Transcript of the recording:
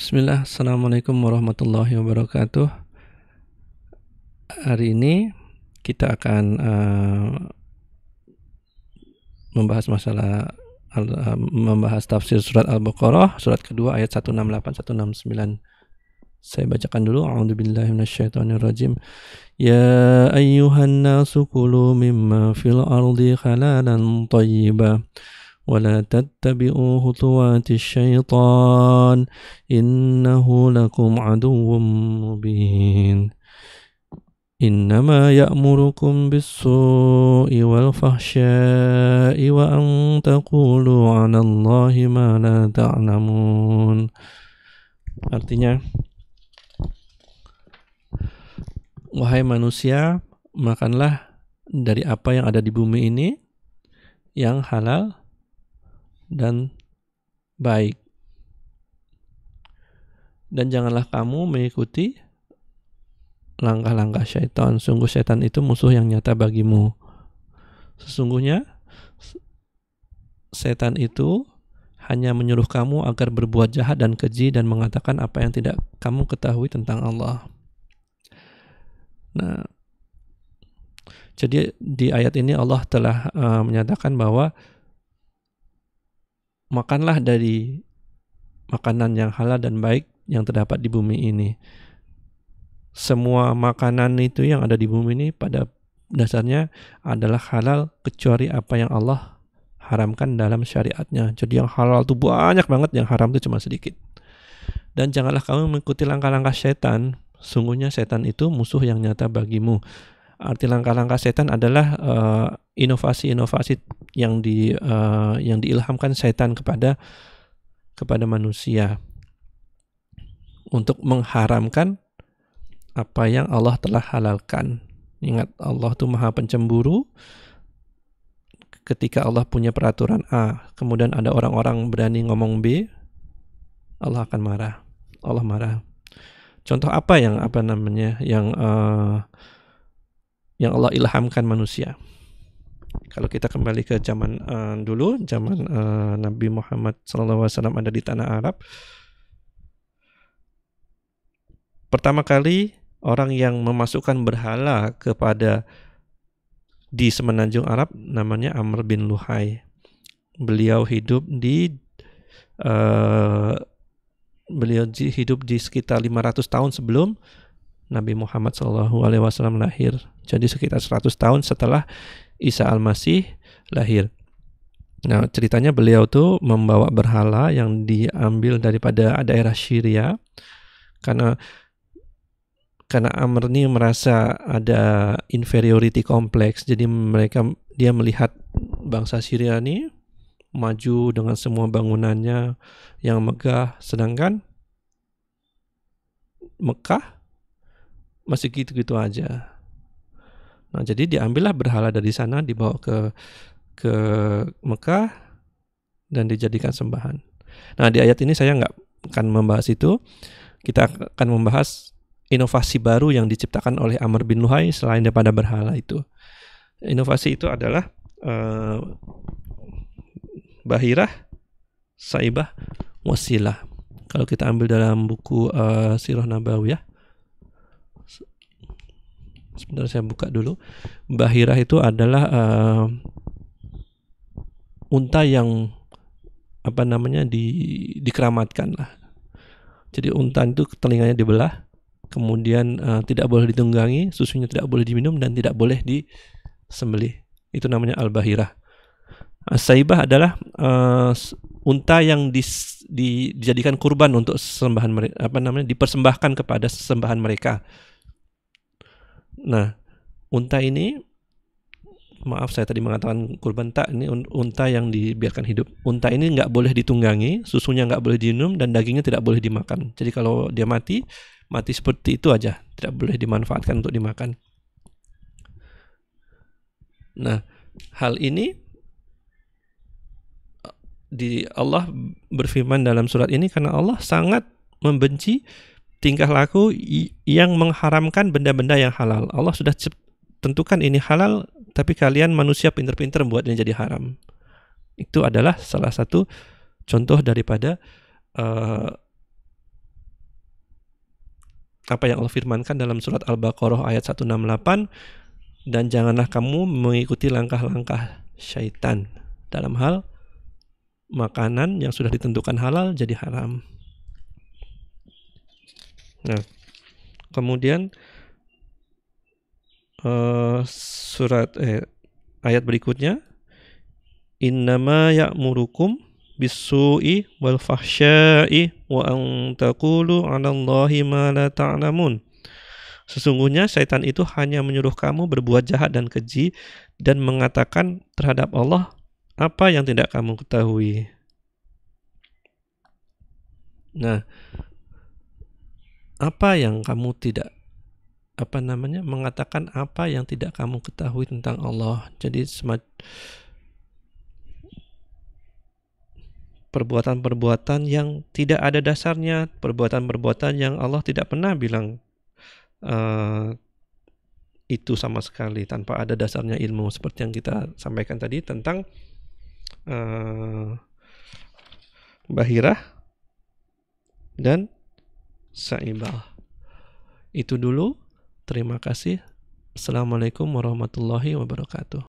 Bismillah, Assalamualaikum warahmatullahi wabarakatuh. Hari ini kita akan membahas tafsir surat Al-Baqarah, surat kedua ayat 168-169. Saya bacakan dulu. A'udzubillahi minasyaitonirrajim. Ya ayyuhan nasu kulu mimma fil ardi halalan thayyiban ولا تتبعوا خطوات الشيطان إنه لكم عدو مبين إنما يأمركم بالسوء والفحشاء وأن تقولوا على الله ما لا تعلمون. Artinya, wahai manusia, makanlah dari apa yang ada di bumi ini yang halal dan baik, dan janganlah kamu mengikuti langkah-langkah syaitan. Sungguh syaitan itu musuh yang nyata bagimu. Sesungguhnya syaitan itu hanya menyuruh kamu agar berbuat jahat dan keji dan mengatakan apa yang tidak kamu ketahui tentang Allah. Nah, jadi di ayat ini Allah telah menyatakan bahwa makanlah dari makanan yang halal dan baik yang terdapat di bumi ini. Semua makanan itu yang ada di bumi ini pada dasarnya adalah halal kecuali apa yang Allah haramkan dalam syariatnya. Jadi yang halal itu banyak banget, yang haram itu cuma sedikit. Dan janganlah kamu mengikuti langkah-langkah setan. Sungguhnya setan itu musuh yang nyata bagimu. Arti langkah-langkah setan adalah inovasi-inovasi yang diilhamkan setan kepada manusia untuk mengharamkan apa yang Allah telah halalkan. Ingat, Allah itu Maha Pencemburu. Ketika Allah punya peraturan A, kemudian ada orang-orang berani ngomong B, Allah akan marah. Allah marah. Contoh apa yang Allah ilhamkan manusia? Kalau kita kembali ke zaman dulu, zaman Nabi Muhammad SAW ada di tanah Arab, pertama kali orang yang memasukkan berhala di semenanjung Arab namanya Amr bin Luhai. Beliau hidup di sekitar 500 tahun sebelum Nabi Muhammad SAW lahir. Jadi sekitar 100 tahun setelah Isa Al-Masih lahir. Nah, ceritanya beliau tuh membawa berhala yang diambil daripada daerah Syria karena Amr ini merasa ada inferiority complex. Jadi dia melihat bangsa Syria ini maju dengan semua bangunannya yang megah, sedangkan Mekah masih gitu-gitu aja. Nah, jadi diambillah berhala dari sana, dibawa ke Mekah dan dijadikan sembahan. Nah, di ayat ini saya nggak akan membahas itu. Kita akan membahas inovasi baru yang diciptakan oleh Amr bin Luhai selain daripada berhala itu. Inovasi itu adalah bahirah, saibah, wasilah. Kalau kita ambil dalam buku Sirah Nabawiyah, sebentar saya buka dulu. Bahirah itu adalah unta yang dikeramatkan lah. Jadi unta itu telinganya dibelah, kemudian tidak boleh ditunggangi, susunya tidak boleh diminum dan tidak boleh disembelih. Itu namanya al-bahirah. Saibah adalah unta yang dijadikan kurban untuk sembahan mereka, dipersembahkan kepada sesembahan mereka. Nah, unta ini, maaf saya tadi mengatakan kurban, ini unta yang dibiarkan hidup. Unta ini nggak boleh ditunggangi, susunya nggak boleh diminum dan dagingnya tidak boleh dimakan. Jadi kalau dia mati seperti itu aja, tidak boleh dimanfaatkan untuk dimakan. Nah, hal ini Allah berfirman dalam surat ini karena Allah sangat membenci tingkah laku yang mengharamkan benda-benda yang halal. Allah sudah tentukan ini halal, tapi kalian manusia pintar-pintar membuatnya jadi haram. Itu adalah salah satu contoh daripada apa yang Allah firmankan dalam surat Al-Baqarah ayat 168, dan janganlah kamu mengikuti langkah-langkah syaitan dalam hal makanan yang sudah ditentukan halal jadi haram. Nah, kemudian ayat berikutnya, innama ya'murukum bis-su'i wal fahsya'i wa an taqulu 'alallahi ma la ta'lamun. Sesungguhnya syaitan itu hanya menyuruh kamu berbuat jahat dan keji dan mengatakan terhadap Allah apa yang tidak kamu ketahui. Nah, apa yang kamu tidak mengatakan apa yang tidak kamu ketahui tentang Allah. Jadi perbuatan-perbuatan yang tidak ada dasarnya, perbuatan-perbuatan yang Allah tidak pernah bilang itu sama sekali, tanpa ada dasarnya ilmu, seperti yang kita sampaikan tadi tentang Bahirah dan Sa'ibah. Itu dulu. Terima kasih. Assalamualaikum warahmatullahi wabarakatuh.